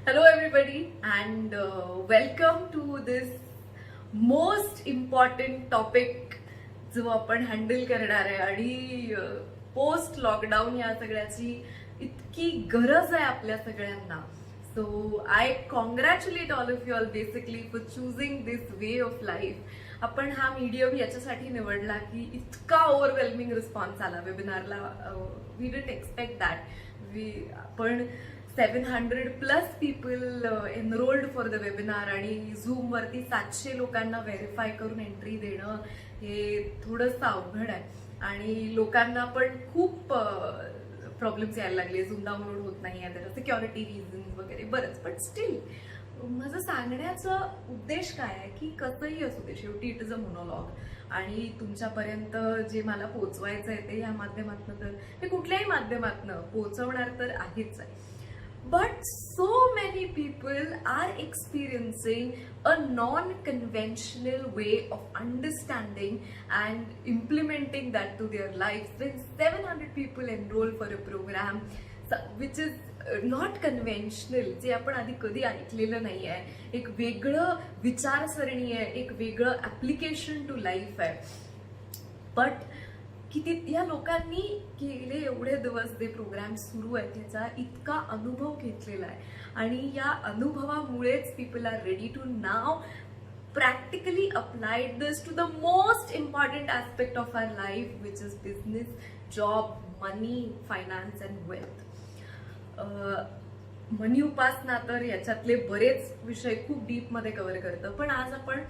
Hello, everybody, and welcome to this most important topic जो आपण handle करणार आहे आणि पोस्ट लॉकडाऊन या सगळ्याची इतकी गरज आहे आपल्या सगळ्यांना. So I congratulate all of you all basically for चुझिंग this way of life. आपण हा मीडियम याच्यासाठी निवडला की इतका ओव्हरवेल्मिंग रिस्पॉन्स आला वेबिनारला. We didn't expect that. पण 700+ people enrolled for the webinar आणि झूम वरती 700 लोकांना व्हेरीफाय करून एंट्री देणं हे थोडंसं अवघड आहे आणि लोकांना पण खूप प्रॉब्लेम्स यायला लागले. झूम डाउनलोड होत नाहीये, त्याला सिक्युरिटी रिझन्स वगैरे बरंच. बट स्टील माझं सांगण्याचा उद्देश काय आहे की कसंही असू दे, शेवटी इट इज अ मोनोलॉग आणि तुमच्यापर्यंत जे मला पोहोचवायचं आहे ते या माध्यमातून, तर हे कुठल्याही माध्यमातून पोहोचवणार तर आहेच आहे. But so many people are experiencing a non-conventional way of understanding and implementing that to their lives. When 700 people enroll for a program which is not conventional, जे आपण आधी कधी ऐकलेलं नाही आहे, एक वेगळं विचारसरणी आहे, एक वेगळं ऍप्लिकेशन टू लाईफ आहे. बट किती या लोकांनी गेले एवढे दिवस जे प्रोग्राम सुरू आहेत त्याचा इतका अनुभव घेतलेला आहे आणि या अनुभवामुळेच people are ready to now practically applied this to the most important aspect of our life, which is business, job, money, finance and wealth. Money उपासना तर याच्यातले बरेच विषय खूप डीप मध्ये कव्हर करतं, पण आज आपण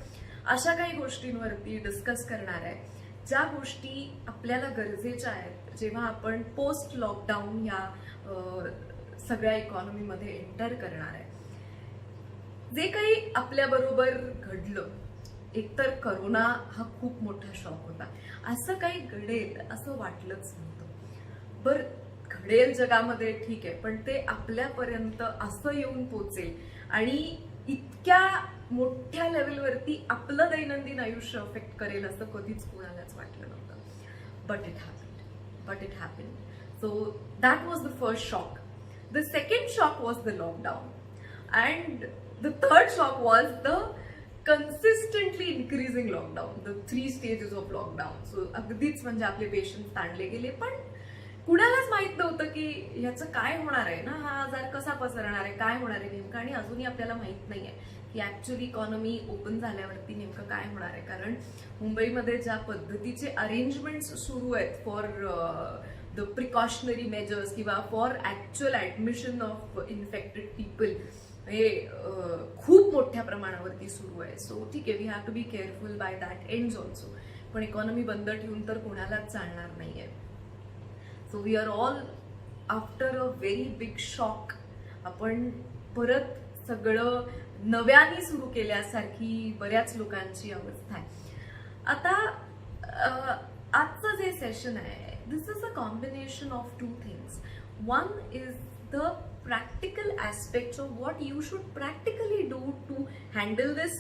अशा काही गोष्टींवरती डिस्कस करणार आहे ज्या गोष्टी आपल्याला गरजेच्या आहेत जेव्हा आपण पोस्ट लॉकडाऊन या सगळ्या इकॉनॉमीमध्ये एंटर करणार आहे. जे काही आपल्या बरोबर घडलं, एकतर करोना हा खूप मोठा शॉक होता. असं काही घडेल असं वाटलंच नव्हतं. बरं, घडेल जगामध्ये ठीक आहे, पण ते आपल्यापर्यंत असं येऊन पोचेल आणि इतक्या मोठ्या लेवलवरती आपलं दैनंदिन आयुष्य अफेक्ट करेल असं कधीच कोणालाच वाटलं नव्हतं. But it happened. So that was the first shock. The second shock was the lockdown and the third shock was the consistently increasing lockdown, the 3 stages of lockdown. So अगदीच म्हणजे आपले पेशंट ताणले गेले, पण कुणालाच माहित नव्हतं की ह्याचं काय होणार आहे ना, हा आजार कसा पसरणार आहे, काय होणार आहे नेमकं. आणि अजूनही आपल्याला माहित नाहीये की ऍक्च्युअली इकॉनॉमी ओपन झाल्यावरती नेमकं काय होणार आहे. कारण मुंबईमध्ये ज्या पद्धतीचे अरेंजमेंट्स सुरू आहेत फॉर द प्रिकॉशनरी मेजर्स किंवा for actual admission of infected people, हे खूप मोठ्या प्रमाणावरती सुरू आहे. सो ठीक आहे, we have to be careful by that ends also. पण इकॉनॉमी बंद ठेवून तर कोणालाच चालणार नाहीये. So we are all after a very big shock. आपण परत सगळं नव्याने सुरू केल्यासारखी बऱ्याच लोकांची अवस्था आहे. आता आजचं जे सेशन आहे, this is a combination of 2 things. One is the practical aspects of what you should practically do to handle this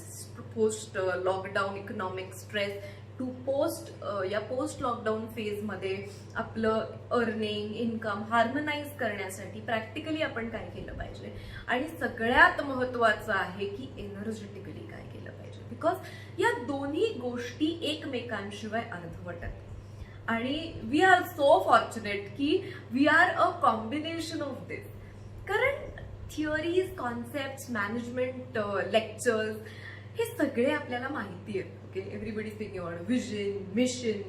post lockdown economic stress, to post या पोस्ट लॉकडाऊन फेज मध्ये आपलं अर्निंग, इन्कम हार्मनाइज करण्यासाठी practically आपण काय केलं पाहिजे. आणि सगळ्यात महत्वाचं आहे की एनर्जेटिकली काय केलं पाहिजे, बिकॉज या दोन्ही गोष्टी एकमेकांशिवाय अर्धवट आहेत आणि वी आर सो फॉर्च्युनेट की we are a combination of this. कारण थिअरीज, कॉन्सेप्ट, मॅनेजमेंट लेक्चर्स हे सगळे आपल्याला माहिती आहेत. Okay, everybody speaking about vision, mission,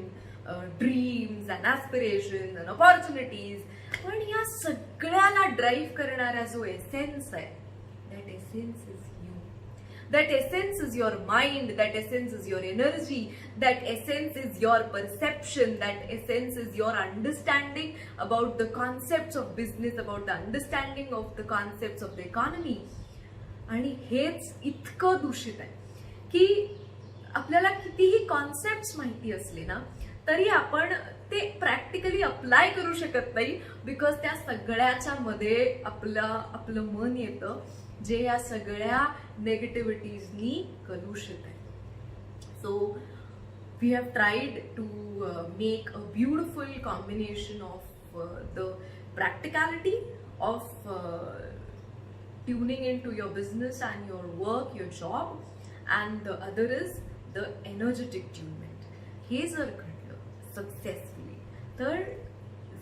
dreams and aspirations and opportunities, पण या सगळ्याला ड्राईव्ह करणारा जो एसेन्स आहे, that essence is you. That essence is your mind, that essence is your energy, that essence is your perception, that essence is your understanding about the concepts of business, about the understanding of the concepts of the economy. आणि हेच इतकं दूषित आहे की आपल्याला कितीही concept माहिती असले ना तरी आपण ते प्रॅक्टिकली अप्लाय करू शकत नाही, बिकॉज त्या सगळ्याच्या मध्ये आपलं मन येतं जे या सगळ्या नेगेटिव्हिटीजनी कलुषित आहे. So we have tried to make a beautiful combination of the practicality of tuning into your business and your work, your job, and the other is the energetic tunement. हे जर घडलं successfully, तर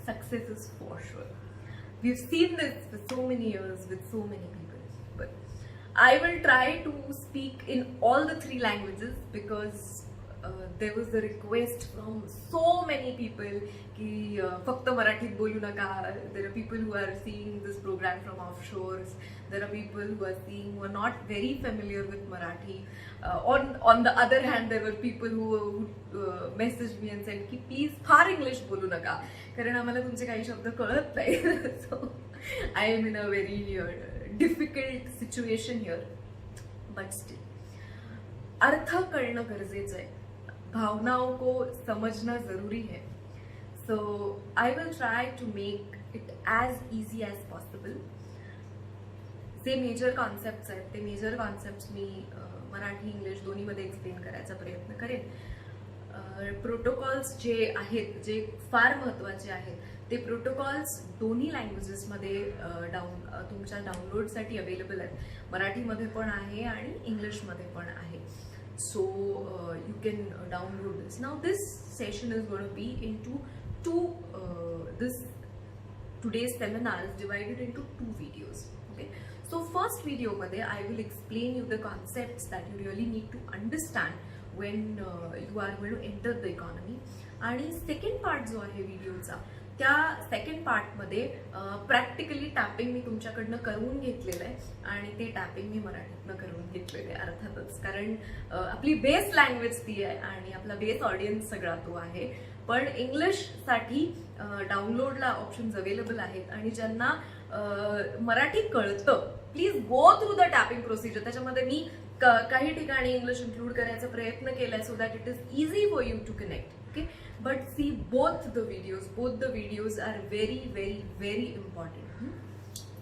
success is for sure. We've seen this for so many years with so many people. But I will try to speak in all the 3 languages because there was a request from so many people की फक्त मराठीत बोलू नका. There are people who are seeing this program from offshores. There are people who are seeing who are not very familiar with Marathi. On the other hand, there were people who messaged me and said की please फार English बोलू नका कारण आम्हाला तुमचे काही शब्द कळत नाही. So I am in a very difficult situation here. But still, अर्थ कळणं गरजेचं आहे. भावनाओं को समझना जरूरी है. So I will try to make it as easy as possible. जे मेजर कॉन्सेप्ट्स आहेत ते मेजर कॉन्सेप्ट्स मी मराठी इंग्लिश दोन्हीमध्ये एक्सप्लेन करायचा प्रयत्न करेन. प्रोटोकॉल्स जे आहेत जे फार महत्त्वाचे आहेत ते प्रोटोकॉल्स दोन्ही लँग्वेजेसमध्ये तुमच्या डाउनलोडसाठी अवेलेबल आहेत. मराठीमध्ये पण आहे आणि इंग्लिशमध्ये पण आहे. So you can download this. Now this session is going to be into today's seminar is divided into 2 videos. Okay, so first video मध्ये I will explain you the concepts that you really need to understand when you are going to enter the economy. आणि second part जो आहे व्हिडिओचा त्या second पार्टमध्ये practically tapping मी तुमच्याकडनं करून घेतलेलं आहे आणि ते टॅपिंग मी मराठीतनं करून घेतलेलं आहे अर्थातच कारण आपली बेस लँग्वेज ती आहे आणि आपला बेस ऑडियन्स सगळा तो आहे. पण इंग्लिशसाठी डाउनलोडला ऑप्शन्स अवेलेबल आहेत आणि ज्यांना मराठी कळतं please go through the tapping procedure. त्याच्यामध्ये मी काही ठिकाणी इंग्लिश इन्क्लूड करायचा प्रयत्न केलाय so that it is easy for you to connect. Okay, but see both the videos are very very very important.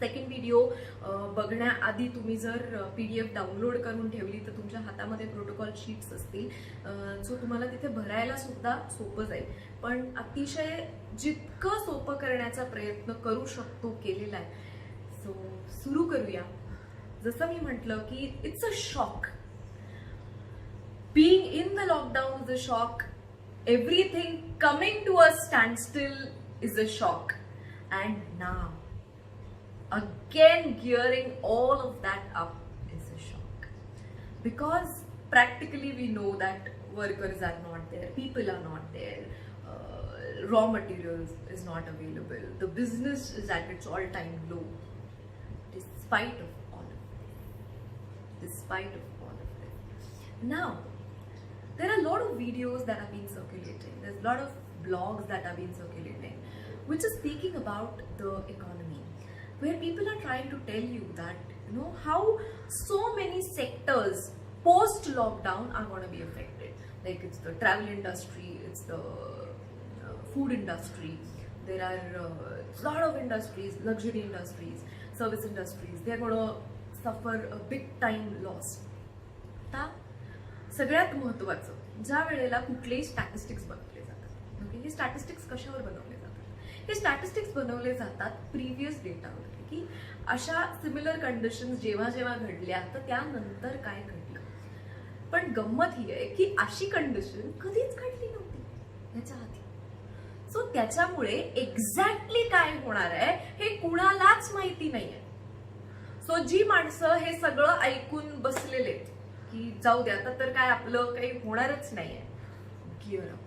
Second video बघण्याआधी तुम्ही जर PDF डाउनलोड करून ठेवली तर तुमच्या हातामध्ये प्रोटोकॉल शीट्स असतील सो तुम्हाला तिथे भरायला सुद्धा सोपं जाईल. पण अतिशय जितकं सोपं करण्याचा प्रयत्न करू शकतो केलेला आहे. सो सुरू करूया. जसं मी म्हटलं की it's a shock. Being in the lockdown is a shock. Everything coming to a standstill is a shock. And now, again gearing all of that up is a shock. Because practically we know that workers are not there, people are not there, raw materials is not available, the business is at its all-time low. Despite of all of this. Now, there are a lot of videos that are being circulating. There's a lot of blogs that are being circulating, which is speaking about the economy, where people are trying to tell you that, how so many sectors post-lockdown are going to be affected. Like it's the travel industry, it's the food industry. There are a lot of industries, luxury industries, service industries. They're going to suffer a big time loss. सगळ्यात महत्त्वाचं ज्या वेळेला कुठलेही statistics बनवले जातात. Okay, हे statistics कशावर बनवले जातात? हे स्टॅटिस्टिक्स बनवले जातात प्रिव्हियस डेटावर की अशा सिमिलर कंडिशन्स जेव्हा जेव्हा घडल्या तर त्यानंतर काय घडलं. पण गंमत ही आहे की अशी कंडिशन कधीच घडली नव्हती याच्या आधी. सो त्याच्यामुळे एक्झॅक्टली काय होणार आहे हे कुणालाच माहिती नाहीये. सो जी माणसं हे सगळं ऐकून बसलेले की जाऊ द्या आता तर काय आपलं काही होणारच नाहीये, gear up.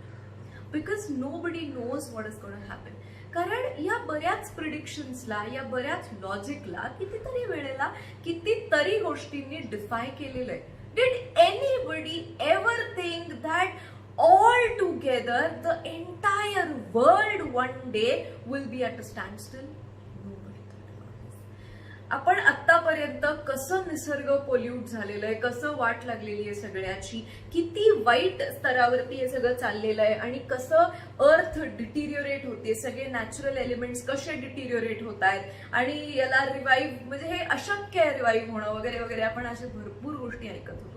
Because nobody knows what is going to happen. कारण या बऱ्याच प्रिडिक्शन्सला या बऱ्याच लॉजिकला कितीतरी वेळेला कितीतरी गोष्टींनी डिफाय केलेलं आहे. Did anybody ever think that all together the entire world one day will be at a standstill? आपण आतापर्यंत कसं निसर्ग पोल्यूट झालेलं आहे, कसं वाट लागलेली आहे सगळ्याची, किती वाईट स्तरावरती हे सगळं चाललेलं आहे आणि कसं अर्थ डिटिरियोरेट होते, सगळे नॅचरल एलिमेंट्स कसे डिटिरियोरेट होत आहेत आणि याला रिवाईव्ह म्हणजे हे अशक्य आहे रिवाईव्ह होणं वगैरे वगैरे. आपण अशा भरपूर गोष्टी ऐकत होतो.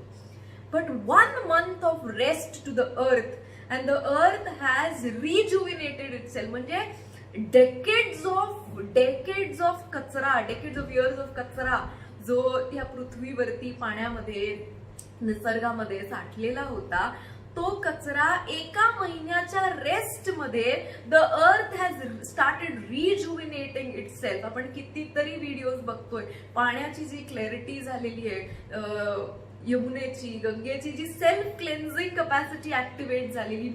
But 1 month of rest to the earth and the earth has rejuvenated itself. म्हणजे decades of कचरा, decades of years of कचरा जो या पृथ्वीवरती पाण्यामध्ये निसर्गामध्ये साठलेला होता, तो कचरा एका महिन्याच्या रेस्ट मध्ये the earth has started rejuvenating itself. आपण कितीतरी व्हिडिओज बघतोय, पाण्याची जी क्लॅरिटी झालेली आहे, यमुनेची, गंगेची जी सेल्फ क्लेन्झिंग कपॅसिटी ऍक्टिव्हेट झालेली.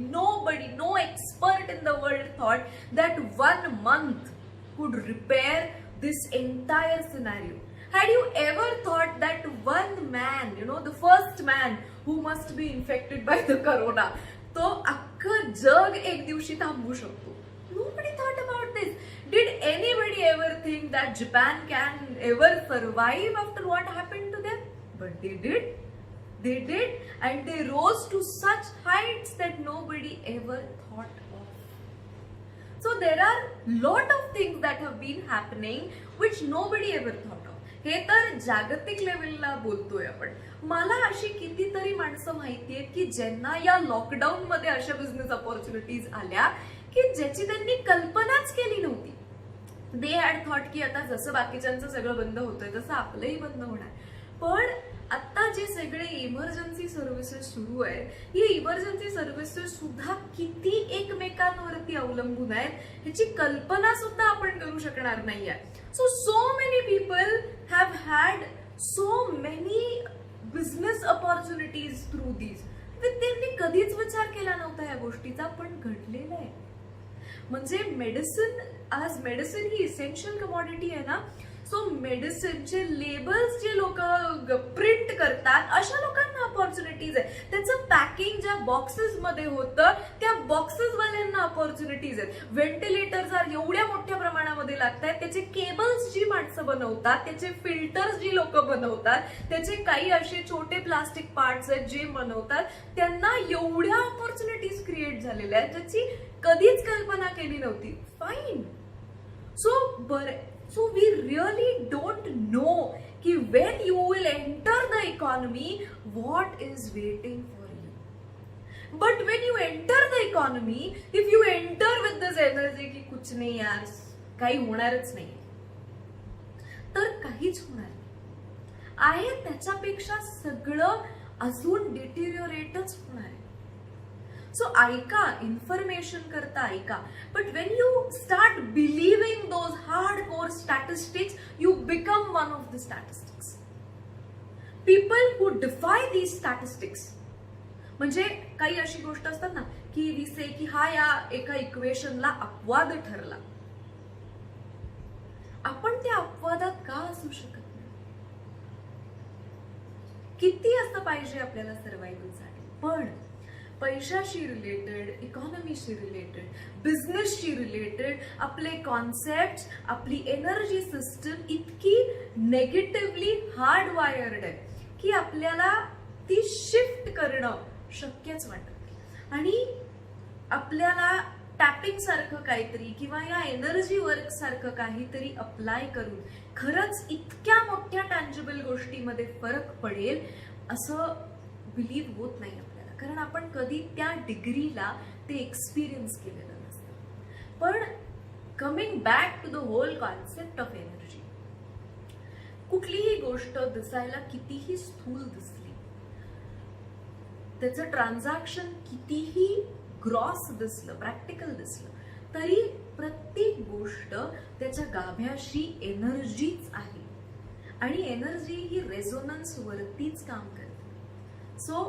No expert in the world thought that 1 month could repair this entire scenario. Had you ever thought that one man, the first man who must be infected by the corona, तो अख्खं जग एक दिवशी थांबवू शकतो? Nobody thought about this. Did anybody ever think that Japan can ever survive after what happened to them? But they did. They did, and they rose to such heights that nobody ever thought of. So there are lot of things that have been happening which nobody ever thought of. हे तर जागतिक लेवलला बोलतोय आपण. मला अशी कितीतरी माणसं माहिती आहेत की ज्यांना या लॉकडाऊन मध्ये अशा बिझनेस अपॉर्च्युनिटीज आल्या की ज्याची त्यांनी कल्पनाच केली नव्हती. दे हॅड थॉट की आता जसं बाकीच्यांचं सगळं बंद होतंय तसं आपलंही बंद होणार. पण आता जे सगळे इमर्जन्सी सर्व्हिसेस सुरू आहेत, ही इमर्जन्सी सर्व्हिसेस सुद्धा किती एकमेकांवरती अवलंबून आहेत ह्याची कल्पना सुद्धा आपण करू शकणार नाहीये. So many people have had so many business opportunities through these. त्यांनी कधीच विचार केला नव्हता या गोष्टीचा, पण घडलेला आहे. म्हणजे मेडिसिन ही इसेन्शियल कमॉडिटी आहे ना. सो मेडिसिनचे लेबल्स जे लोक प्रिंट करतात अशा लोकांना अपॉर्च्युनिटीज आहे. त्याचं पॅकिंग ज्या बॉक्सेस मध्ये होतं त्या बॉक्सेस वाल्यांना अपॉर्च्युनिटीज आहेत. व्हेंटिलेटर्स एवढ्या मोठ्या प्रमाणामध्ये लागत आहेत, त्याचे केबल्स जी माणसं बनवतात, त्याचे फिल्टर्स जी लोक बनवतात, त्याचे काही असे छोटे प्लास्टिक पार्ट्स आहेत जे बनवतात, त्यांना एवढ्या अपॉर्च्युनिटीज क्रिएट झालेल्या आहेत ज्याची कधीच कल्पना केली नव्हती. Fine. So we really don't know कि when you will enter the economy, what is waiting for you. But when you enter the economy, if you enter with this energy कि कुछ नहीं यार, काही होणारच नाही, तर काहीच होणार आहे. त्याच्यापेक्षा सगळं अजून डिटेरियोरेटच होणार आहे. सो ऐका, इन्फॉर्मेशन करता ऐका, but when you start believing those hardcore statistics, you become one of the statistics. People who defy these statistics, म्हणजे काही अशी गोष्ट असतात ना की विसे की हा या एका इक्वेशनला अपवाद ठरला. आपण त्या अपवादात का असू शकत नाही? किती असं पाहिजे आपल्याला सर्व्हायव्हलसाठी. पण पैशाशी रिलेटेड, इकॉनॉमीशी रिलेटेड, बिझनेसशी रिलेटेड आपले कॉन्सेप्ट, आपली एनर्जी सिस्टम इतकी नेगेटिव्हली हार्ड वायर्ड आहे की आपल्याला ती शिफ्ट करणं शक्यच वाटत नाही. आणि आपल्याला टॅपिंग सारखं काहीतरी किंवा या एनर्जी वर्क सारखं काहीतरी अप्लाय करून खरंच इतक्या मोठ्या टँजिबल गोष्टीमध्ये फरक पडेल असं बिलीव्ह होत नाही आपल्याला. कारण आपण कधी त्या डिग्रीला ते एक्सपिरियन्स केलेलं नसतं. पण coming back to the whole concept of energy, कुठलीही गोष्ट दिसायला कितीही स्थूल दिसली, त्याचं ट्रान्झॅक्शन कितीही ग्रॉस दिसलं, प्रॅक्टिकल दिसलं, तरी प्रत्येक गोष्ट त्याच्या गाभ्याशी एनर्जीच आहे. आणि एनर्जी ही रेझोनन्स वरतीच काम करते. So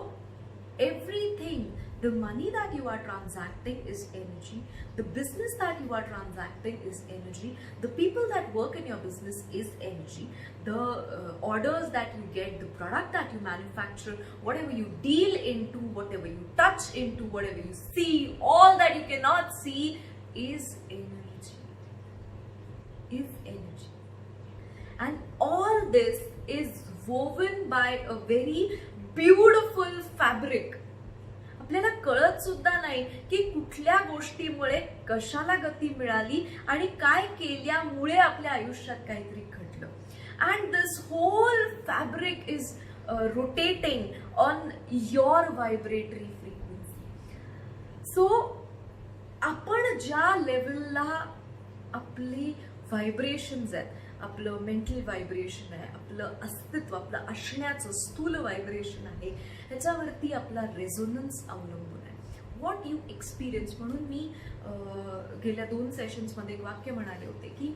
everything, the money that you are transacting is energy, the business that you are transacting is energy, the people that work in your business is energy, the orders that you get, the product that you manufacture, whatever you deal into, whatever you touch into, whatever you see, all that you cannot see is energy. And all this is woven by a very beautiful fabric. आपल्याला कळत सुद्धा नाही की कुठल्या गोष्टीमुळे कशाला गती मिळाली आणि काय केल्यामुळे आपल्या आयुष्यात काहीतरी घडलं. And this whole fabric is rotating on your vibratory frequency. So आपण ज्या लेवलला आपली व्हायब्रेशन्स आहेत, आपलं मेंटल व्हायब्रेशन आहे, आपलं अस्तित्व, आपलं असण्याचं स्थूल व्हायब्रेशन आहे, ह्याच्यावरती आपला रेझोनन्स अवलंबून आहे. What you experience. म्हणून मी गेल्या 2 सेशन्समध्ये एक वाक्य म्हणाले होते की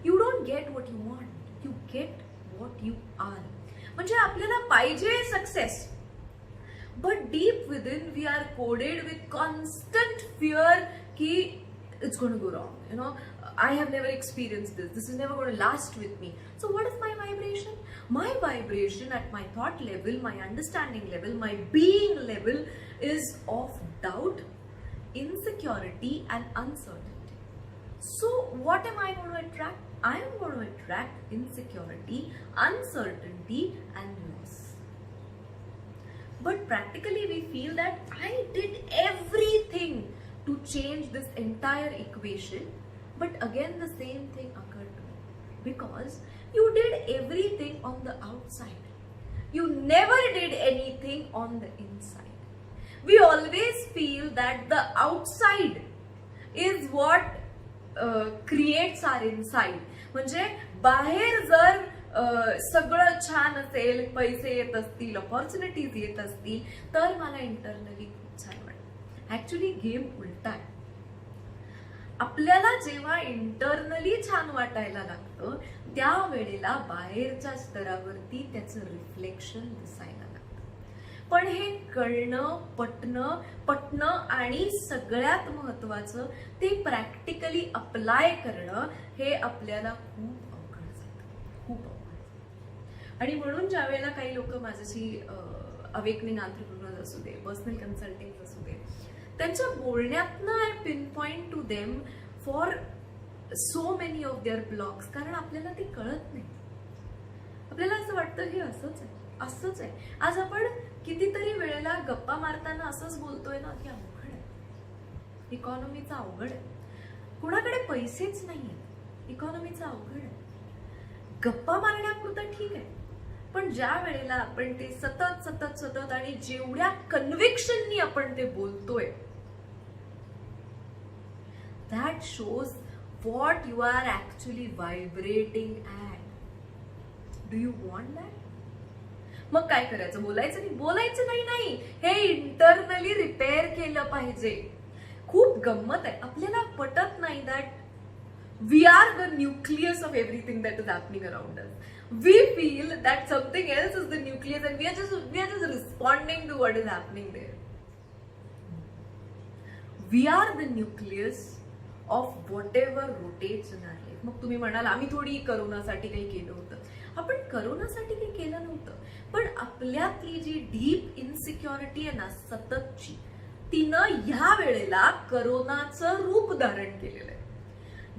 you don't get what you want, you get what you are. म्हणजे आपल्याला पाहिजे success, but deep within we are coded with constant fear ki it's going to go wrong, you know, I have never experienced this is never going to last with me. So what is my vibration? My vibration at my thought level, my understanding level, my being level is of doubt, insecurity and uncertainty. So what am I going to attract? I am going to attract insecurity, uncertainty and loss. But practically we feel that I did everything to change this entire equation, but again the same thing occurred to me, because you did everything on the outside, you never did anything on the inside. We always feel that the outside is what creates our inside. म्हणजे बाहेर जर सगळं छान असेल, पैसे येत असतील, opportunities येत असतील, तर मला इंटरनली खूप छान वाटतं. ऍक्च्युली गेम उलटा आहे. आपल्याला जेव्हा इंटरनली छान वाटायला लागतं त्यावेळेला बाहेरच्या स्तरावरती त्याचं रिफ्लेक्शन दिसायला लागतं. पण हे कळणं, पटणं आणि सगळ्यात महत्वाचं ते प्रॅक्टिकली अप्लाय करणं हे आपल्याला खूप अवघड जातं, खूप अवघड. आणि म्हणून ज्या वेळेला काही लोक माझ्याशी अवेकनिंग एंटरप्रेन्योर्स असू दे, पर्सनल कन्सल्टिंग असू दे, त्यांच्या बोलण्यातनं I pinpoint to them for so many of their blocks. कारण आपल्याला ते कळत नाही. आपल्याला असं वाटतं हे असंच आहे, असंच आहे. आज आपण कितीतरी वेळेला गप्पा मारताना असंच बोलतोय ना की अवघड आहे, इकॉनॉमीचा अवघड आहे, कुणाकडे पैसेच नाहीये, इकॉनॉमीचा अवघड आहे. गप्पा मारण्यापुरतं ठीक आहे, पण ज्या वेळेला आपण ते सतत आणि जेवढ्या कन्व्हिक्शननी आपण ते बोलतोय, that shows what you are actually vibrating at. Do you want that? मग काय करायचं? बोलायचं नाही. हे इंटरनली रिपेअर केलं पाहिजे. खूप गंमत आहे, आपल्याला पटत नाही that we are the nucleus of everything that is happening around us. We feel that something else is the nucleus and we are just responding to what is happening there. We are the nucleus of whatever rotates in our life. मग तुम्ही म्हणाल आम्ही थोडी करोनासाठी काही केलं होतं. आपण करोनासाठी काही केलं नव्हतं, पण आपल्यातली जी डीप इनसिक्युरिटी आहे ना सततची, तिनं ह्या वेळेला करोनाचं रूप धारण केलेलं आहे.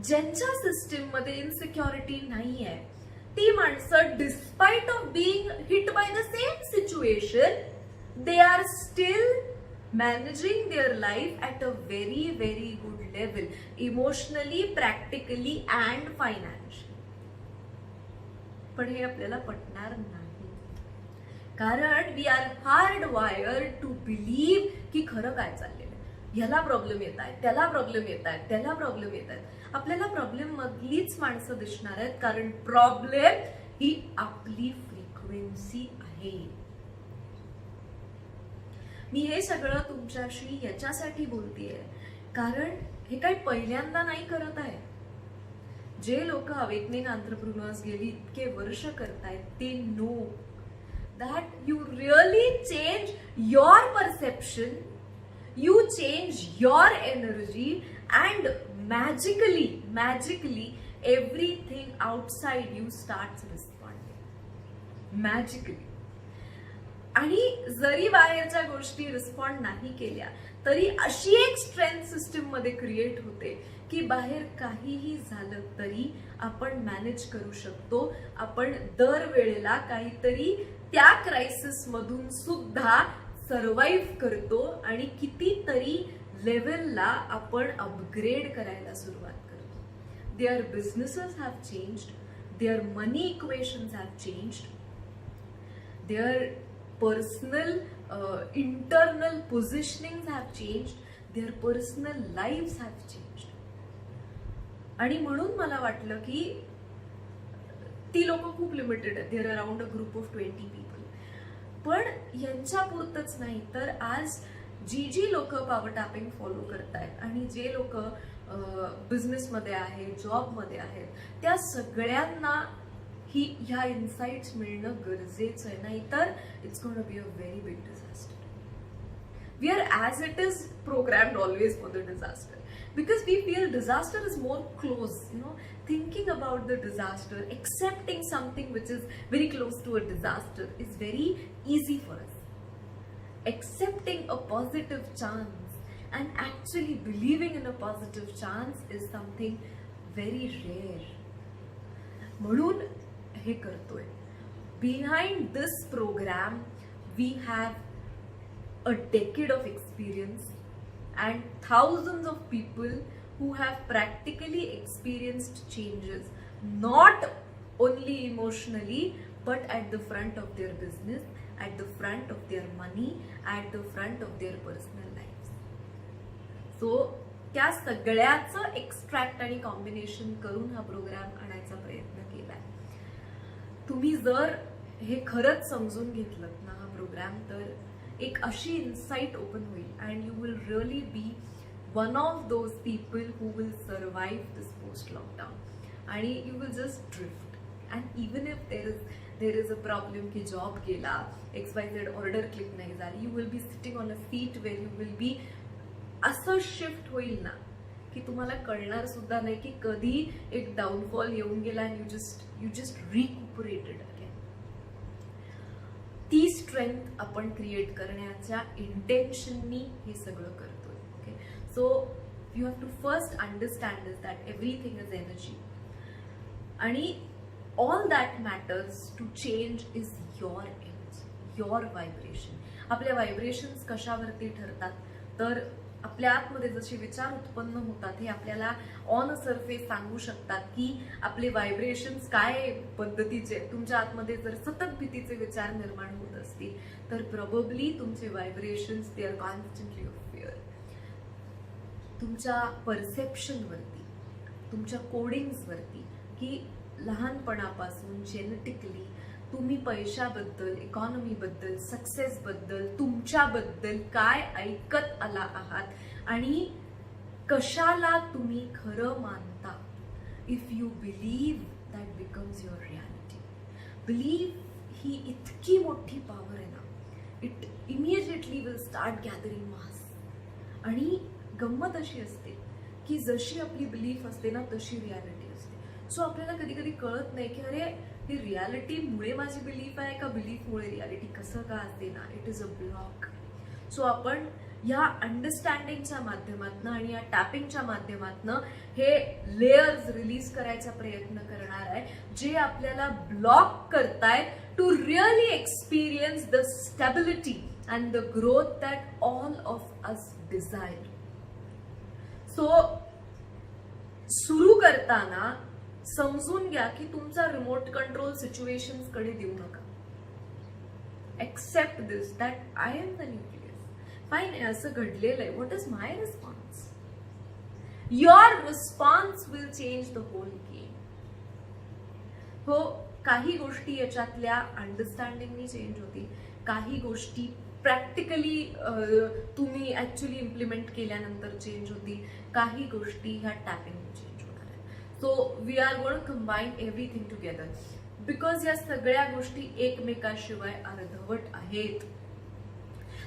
ज्यांच्या सिस्टीम मध्ये इनसिक्युरिटी नाहीये ती माणसं despite of being hit by the same situation, they are still managing their life at a very very good level, emotionally, practically and financially. पण हे आपल्याला पटणार नाही, कारण we are hard wired to believe की खरं काय चाललेलं आहे. ह्याला प्रॉब्लेम येत आहे, त्याला प्रॉब्लेम येत आहेत, त्याला प्रॉब्लेम येत आहेत. आपल्याला प्रॉब्लेम मधलीच माणसं दिसणार आहेत, कारण प्रॉब्लेम ही आपली फ्रिक्वेन्सी आहे. मी हे सगळं तुमच्याशी याच्यासाठी बोलतेय कारण हे काही पहिल्यांदा नाही करत आहे. जे लोक अवेकनिंग एंटरप्रेन्योर्स गेली इतके वर्ष करतायत ते know that you really change your perception, you change your energy and magically everything outside you starts responding magically. आणि जरी बाहेरच्या गोष्टी रिस्पॉन्ड नाही केल्या तरी अशी एक स्ट्रेंथ सिस्टीम मध्ये क्रिएट होते की बाहेर काहीही झालं तरी आपण मॅनेज करू शकतो. आपण दरवेळेला काहीतरी त्या क्रायसिस मधून सुद्धा सर्वाइव्ह करतो आणि कितीतरी लेवलला आपण अपग्रेड करायला सुरुवात करतो. Their businesses have changed, their money equations have changed, their personal internal positioning have changed, their personal live have changed. आणि म्हणून मला वाटलं की ती लोक खूप लिमिटेड आहेत. They're around a group of 20 people. पण यांच्या पुरतच नाही तर आज जी लोक पॉवर टॅपिंग फॉलो करतायत आणि जे लोक बिझनेसमध्ये आहेत, जॉबमध्ये आहेत, त्या सगळ्यांना ह्या इन्साइट्स मिळणं गरजेचं आहे. नाहीतर it's gonna be a very big disaster. We are as it is programmed always for the disaster, because we feel disaster is more close, thinking about the disaster, accepting something which is very close to a disaster is very easy for us. Accepting a positive chance and actually believing in a positive chance is something very rare. म्हणून हे करतोय. Behind this program we have a decade of experience and thousands of people who have practically experienced changes, not only emotionally but at the front of their business, at the front of their money, at the front of their personal lives. So त्या सगळ्याचं extract आणि combination करून हा programme आणायचा प्रयत्न केलाय. तुम्ही जर हे खरंच समजून घेतलं ना हा प्रोग्राम, तर एक अशी इन्साइट ओपन होईल and you will really be one of those people who will survive this post lockdown आणि you will just drift. And even if there is a problem की जॉब गेला, XYZ ऑर्डर क्लिक नाही झाली, you will be sitting on a seat where you will be असं shift होईल ना की तुम्हाला कळणार सुद्धा नाही की कधी एक डाऊनफॉल येऊन गेला and you just recuperated again. ती स्ट्रेंथ आपण क्रिएट करण्याच्या इंटेन्शननी हे सगळं करतोय. Okay, so you have to first understand is that everything is energy आणि all that matters to change is your energy, your vibration. आपल्या व्हायब्रेशन्स कशावरती ठरतात तर आपल्या आतमध्ये जसे विचार उत्पन्न होतात हे आपल्याला ऑन अ सरफेस सांगू शकतात की आपले व्हायब्रेशन्स काय पद्धतीचे. तुमच्या आतमध्ये जर सतत भीतीचे विचार निर्माण होत असतील तर प्रोबेबली तुमचे vibrations they are constantly of fear. तुमच्या परसेप्शनवरती, तुमच्या कोडिंग्सवरती की लहानपणापासून जेनेटिकली तुम्ही पैशाबद्दल, इकॉनॉमीबद्दल, सक्सेसबद्दल, तुमच्याबद्दल काय ऐकत आला आहात आणि कशाला तुम्ही खरं मानता. If you believe that becomes your reality. Believe ही इतकी मोठी पॉवर आहे ना, it immediately will start gathering mass. आणि गंमत अशी असते की जशी आपली बिलीफ असते ना तशी रियालिटी असते. सो आपल्याला कधी कधी कळत नाही की अरे ही रियालिटीमुळे माझी बिलीफ आहे का बिलीफमुळे रियालिटी, कसं का असते ना. It is a block. So आपण या अंडरस्टँडिंगच्या माध्यमातून आणि या टॅपिंगच्या माध्यमातून हे लेयर्स रिलीज करायचा प्रयत्न करणार आहे जे आपल्याला ब्लॉक करतायत to really experience the stability and the growth that all of us desire. So सुरू करताना समजून घ्या की तुमचा रिमोट कंट्रोल सिच्युएशन्स कडे देऊ नका. Accept this that I am the nucleus. Fine, असं घडलेलं आहे. What is my response? Your response will change the whole game. हो, काही गोष्टी याच्यातल्या अंडरस्टँडिंगनी चेंज होतील, काही गोष्टी प्रॅक्टिकली तुम्ही ऍक्च्युली इम्प्लिमेंट केल्यानंतर चेंज होतील, काही गोष्टी ह्या tapping change. So we are going to combine everything together because या सगळ्या गोष्टी एकमेकाशिवाय अर्धवट आहेत.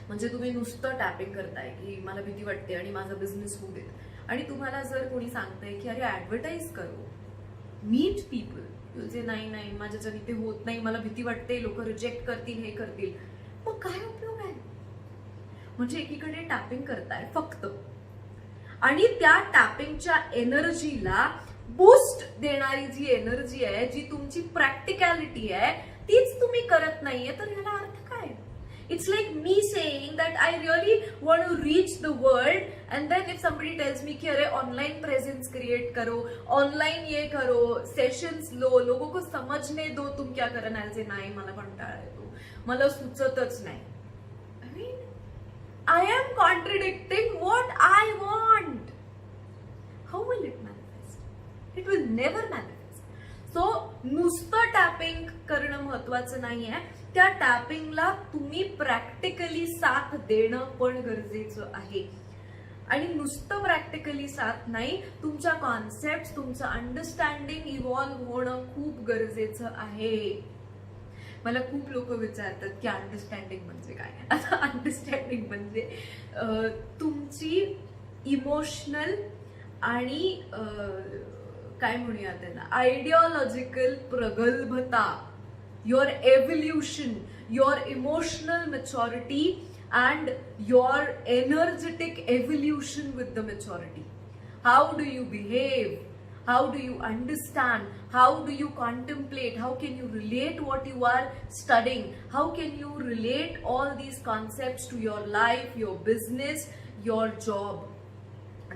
म्हणजे तुम्ही नुसतं टॅपिंग करताय की मला भीती वाटते आणि माझा बिझनेस होऊ देत, आणि तुम्हाला जर कोणी सांगताय की अरे ऍडव्हर्टाईज करो, मीट पीपल, तुझे नाही माझ्याच्याने ते होत नाही, मला भीती वाटते, लोक रिजेक्ट करतील, हे करतील, मग काय उपयोग आहे? म्हणजे एकीकडे टॅपिंग करताय फक्त आणि त्या टॅपिंगच्या एनर्जीला बूस्ट देणारी जी एनर्जी आहे, जी तुमची प्रॅक्टिकॅलिटी आहे, तीच तुम्ही करत नाहीये, तर याला अर्थ काय? It's like me saying that I really want to reach the world and then if somebody tells me कि अरे ऑनलाइन प्रेजेंस क्रिएट करो, ऑनलाइन ये करो, सेशंस लो, लोगों को समझने दो तुम क्या करना है, नाही मला कंटाळा येतो, मला सुचतच नाही. I mean I am contradicting what I want. How will it manifest? It will never manifest. So नुसतं टॅपिंग करणं महत्वाचं नाहीये, त्या टॅपिंगला तुम्ही प्रॅक्टिकली साथ देणं पण गरजेचं आहे. आणि नुसतं प्रॅक्टिकली साथ नाही, तुमच्या कॉन्सेप्ट, तुमचं अंडरस्टँडिंग इव्हॉल्व्ह होणं खूप गरजेचं आहे. मला खूप लोक विचारतात की अंडरस्टँडिंग म्हणजे काय. आता अंडरस्टँडिंग म्हणजे तुमची इमोशनल आणि काय म्हणूया त्यांना, आयडिओलॉजिकल प्रगल्भता, your evolution, your emotional maturity and your energetic evolution with the maturity. How do you behave? How do you understand? How do you contemplate? How can you relate what you are studying? How can you relate all these concepts to your life, your business, your job?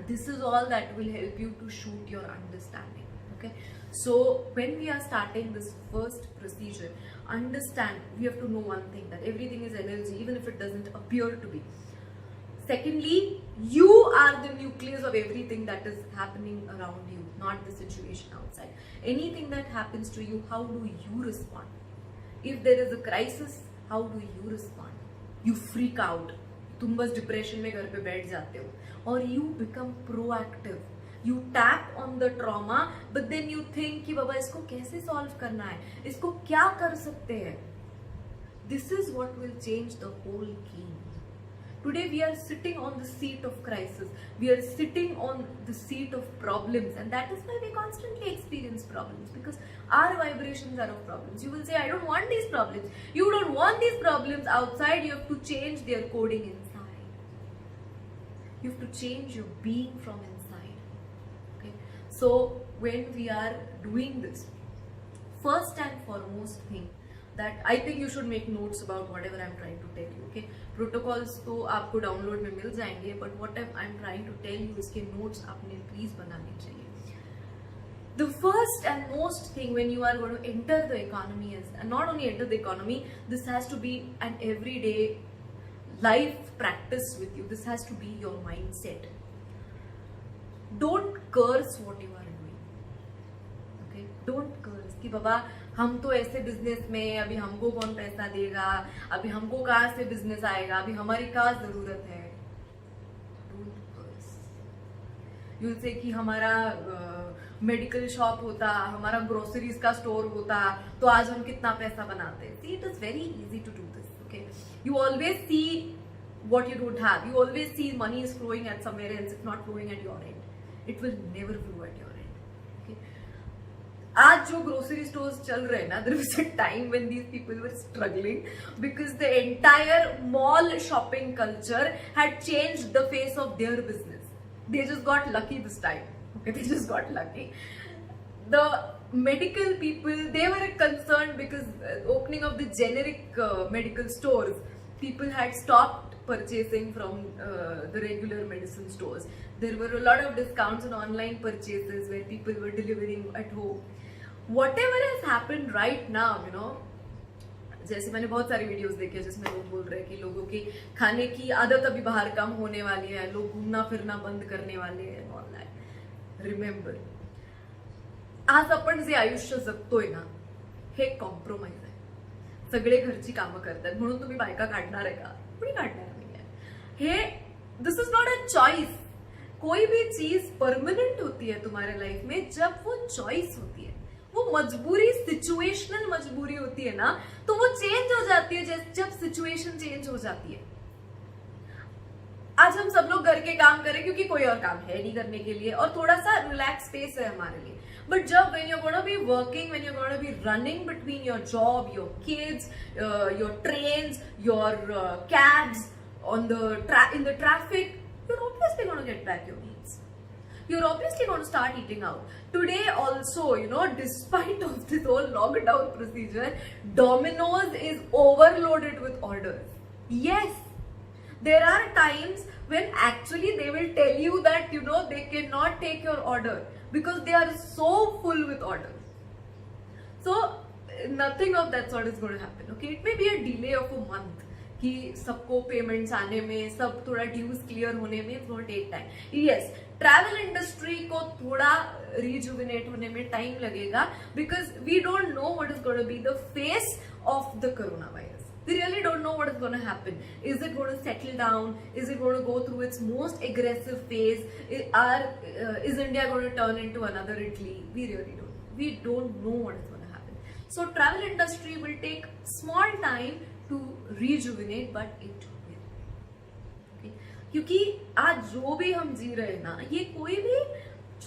This is all that will help you to shoot your understanding. Okay, so when we are starting this first procedure, understand, we have to know one thing, that everything is energy, even if it doesn't appear to be. Secondly, you are the nucleus of everything that is happening around you, not the situation outside. Anything that happens to you, how do you respond? If there is a crisis, how do you respond? You freak out, तुम बस depression में घर पे बैठ जाते हो, or you become proactive. You tap on the trauma, but then you think कि बाबा इसको कैसे solve करना है, इसको क्या कर सकते हैं. This is what will change the whole game. Today we are sitting on the seat of crisis. We are sitting on the seat of problems, and that is why we constantly experience problems, because our vibrations are of problems. You will say, I don't want these problems. You don't want these problems outside. You have to change their coding inside. You have to change your being from inside. So when we are doing this, first and foremost thing that I think you should make notes about whatever I'm trying to tell you. Okay, protocols तो आपको download में mill जाएंगे, but what I'm trying to tell you, इसके notes आपने please बनाने चाहिए. The first and most thing when you are going to enter the economy is, and not only enter the economy, this has to be an everyday life practice with you. This has to be your mindset. Don't curse what you are doing. Okay, don't curse कि बाबा हम तो ऐसे business में, अभी हमको कौन पैसा देगा, अभी हमको कहाँ से बिजनेस आएगा, अभी हमारी क्या जरूरत है. Don't curse. You'll say कि हमारा मेडिकल शॉप होता, हमारा ग्रोसरीज का स्टोर होता, तो आज हम कितना पैसा बनाते. See, it is very easy to do this. Okay, you always see what you don't have. You always see money is flowing at somewhere else, it's not flowing at your end. It will never flow at your end. Okay. आज जो grocery stores चल रहे हैं ना, there was a time when these people were struggling because the entire mall shopping culture had changed the face of their business. They just got lucky this time. Okay, they just got lucky. The medical people, they were concerned because opening of the generic medical stores, people had stopped purchasing from the regular medicine stores. There were a lot of discounts on online purchases where people were delivering at home. Whatever has happened right now, you know, जैसे मैंने बहुत सारी videos देखे जिसमें लोग बोल रहे हैं कि लोगों की खाने की आदत अभी बाहर कम होने वाली है, लोग घूमना फिरना बंद करने वाले हैं. ऑल दैट, रिमेंबर, आज आपण जे आयुष्य जगतोय ना, हे कॉम्प्रोमाइज आहे. सगळे घरची कामं करतात म्हणून तुम्ही बायका काढणार आहे का? कोणी काढणार नाही आहे. हे दिस इज नॉट अ चॉइस. कोई भी चीज परमानेंट होती है तुम्हारे लाइफ में जब वो चॉइस होती है. वो मजबूरी, सिचुएशनल मजबूरी होती है ना, तो वो चेंज हो जाती है जब सिचुएशन चेंज हो जाती है. आज हम सब लोग घर के काम करें क्योंकि कोई और काम है नहीं करने के लिए और थोड़ा सा रिलैक्स स्पेस है हमारे लिए. But जब when you're going to be working, when you're going to be running between your job, your kids, your trains, your cabs, on the in the traffic, you're obviously going to get back your needs. You're obviously going to start eating out. Today also, you know, despite of this whole lockdown procedure, Domino's is overloaded with orders. Yes, there are times when actually they will tell you that, you know, they cannot take your order because they are so full with orders. So nothing of that sort is going to happen. Okay, it may be a delay of a month कि सबको payments आने में, सब थोड़ा dues clear होने में it's gonna take time. Yes, travel industry को थोड़ा rejuvenate होने में टाइम लगेगा because we don't know what is gonna be the face of the corona virus. We really don't know what is going to happen. Is it going to settle down? Is it going to go through its most aggressive phase? Is India going to turn into another Italy? We really don't. We don't know what is going to happen. So travel industry will take small time to rejuvenate, but it will. Okay? क्योंकि आज जो भी हम जी रहे हैं ना, ये कोई भी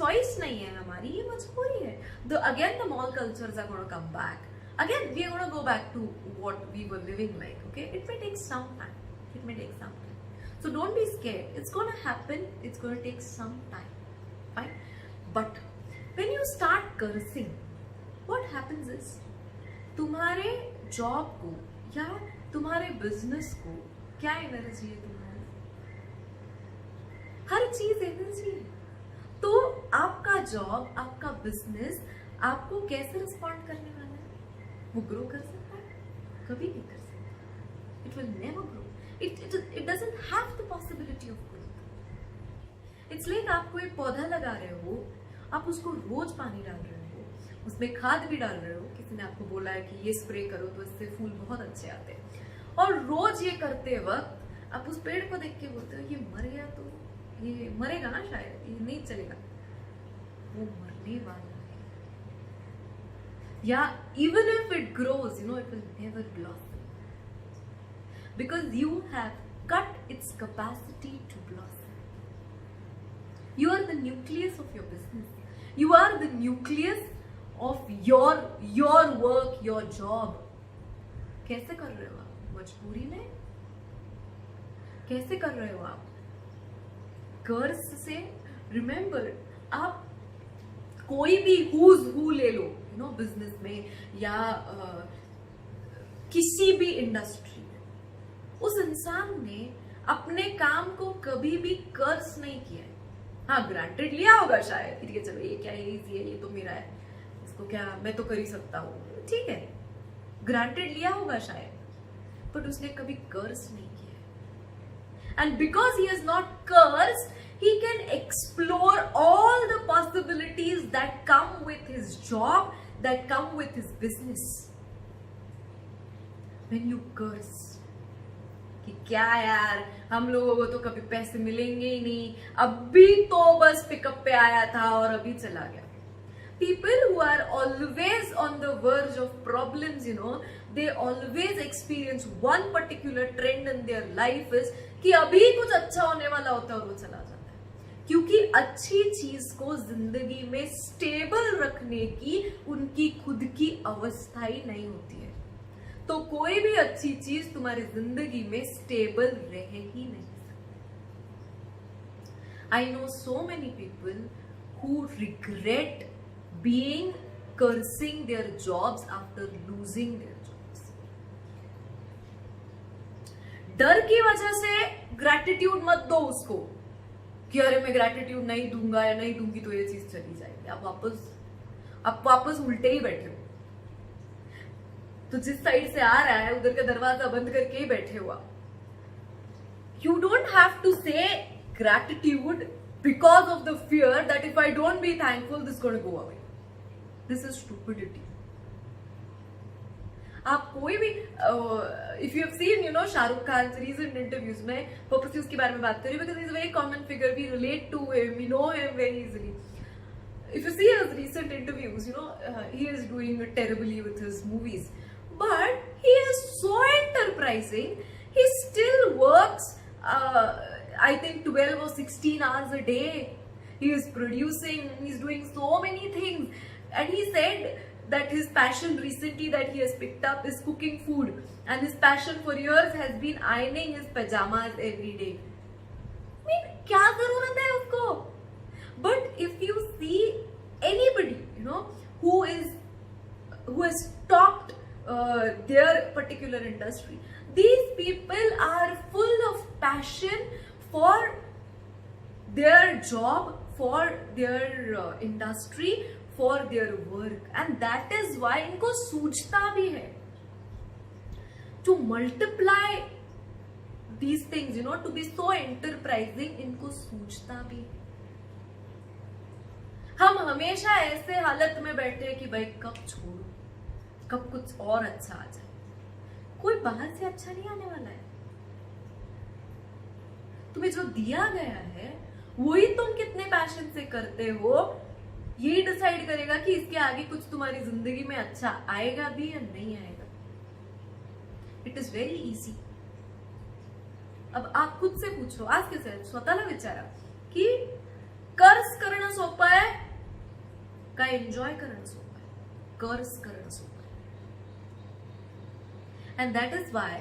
choice नहीं है हमारी, ये मजबूरी है. Again the mall cultures are going to come back. Again, we are going to go back to what we were living like, okay? It may take some time. It may take some time. So don't be scared. It's going to happen. It's going to take some time. Fine? But when you start cursing, what happens is, तुम्हारे job को या तुम्हारे business को क्या energy है तुम्हारी? हर चीज energy है. तो आपका job, आपका business आपको कैसे respond करने वाला है? वो ग्रो कर सकता है? कभी नहीं कर सकता. It will never grow. It doesn't have the possibility of growth. It's like आप कोई पौधा लगा रहे हो, आप उसको रोज पानी डाल रहे हो, उसमें खाद भी डाल रहे हो. किसी ने आपको बोला है कि ये स्प्रे करो तो इससे फूल बहुत अच्छे आते हैं, और रोज ये करते वक्त आप उस पेड़ को देख के बोलते हो ये मर गया तो ये मरेगा ना, शायद ये नहीं चलेगा. वो मरने वाला. Yeah, even if it grows, it will never blossom. Because you have cut its capacity to blossom. You are the nucleus of your business. You are the nucleus of your work, your job. कैसे कर रहे हो आप? मजबूरी में? कैसे कर रहे हो आप? कर्ज से? Remember, आप कोई भी who's who ले लो, बिजनेस में या किसी भी इंडस्ट्री में, उस इंसान ने अपने काम को कभी भी कर्ज नहीं किया है. हाँ, ग्रांटेड लिया होगा शायद, ठीक है चलो ये क्या है, इजी है, ये तो मेरा है, इसको क्या मैं तो कर ही सकता हूँ, ठीक है, ग्रांटेड लिया होगा शायद, बट उसने कभी कर्ज नहीं किया है. End because he has not कर्ज, he can explore all the possibilities that come with his job, that come with his business. When you curse कि क्या यार, हम लोगों को तो कभी पैसे मिलेंगे ही नहीं, अभी तो बस पिकअप पे आया था और अभी चला गया. People who are always on the verge of problems, they always experience one particular trend in their life is कि अभी कुछ अच्छा होने वाला होता है और वो चला जाता है. क्योंकि अच्छी चीज को जिंदगी में स्टेबल रखने की उनकी खुद की अवस्था ही नहीं होती है. तो कोई भी अच्छी चीज तुम्हारी जिंदगी में स्टेबल रहे ही नहीं सकती. I know so many people who regret being cursing their jobs after losing their jobs. डर की वजह से ग्रैटिट्यूड मत दो उसको कि अरे मैं ग्रैटिट्यूड नहीं दूंगा या नहीं दूंगी तो ये चीज चली जाएगी. आप वापस उल्टे ही बैठे हो. तो जिस साइड से आ रहा है उधर का दरवाजा बंद करके ही बैठे हो आप. You don't have to say gratitude because of the fear that if I don't be thankful this gonna go away. This is stupidity. आप कोई भी if you have seen Shahrukh Khan recent interviews में, पर्पसली उसके बारे में बात करी because is very common figure, we relate to him, we know him very easily. If you see his recent interviews, he is doing terribly with his movies, but he is so enterprising. He still works, I think 12 or 16 hours a day. He is producing, he's doing so many things, and he said that his passion recently that he has picked up is cooking food, and his passion for years has been ironing his pajamas every day. I mean, क्या जरूरत है उसको? But if you see anybody, who has topped their particular industry, these people are full of passion for their job, for their industry, for their work, and that is why इनको सूझता भी है to multiply these things, to be so enterprising, इनको सूझता भी है। हम हमेशा ऐसे हालत में बैठे कि भाई कब छोड़ो, कब कुछ और अच्छा आ जाए। कोई बाहर से अच्छा नहीं आने वाला है। तुम्हें जो दिया गया है वही तुम कितने पैशन से करते हो, यही डिसाइड करेगा कि इसके आगे कुछ तुम्हारी जिंदगी में अच्छा आएगा भी या नहीं आएगा। It is very easy. अब आप खुद से पूछो, आज के स्वतःला विचारा की कर्ज करणं सोपं आहे का एन्जॉय करणं सोपं आहे? कर्ज करणं सोपं आहे. And that is why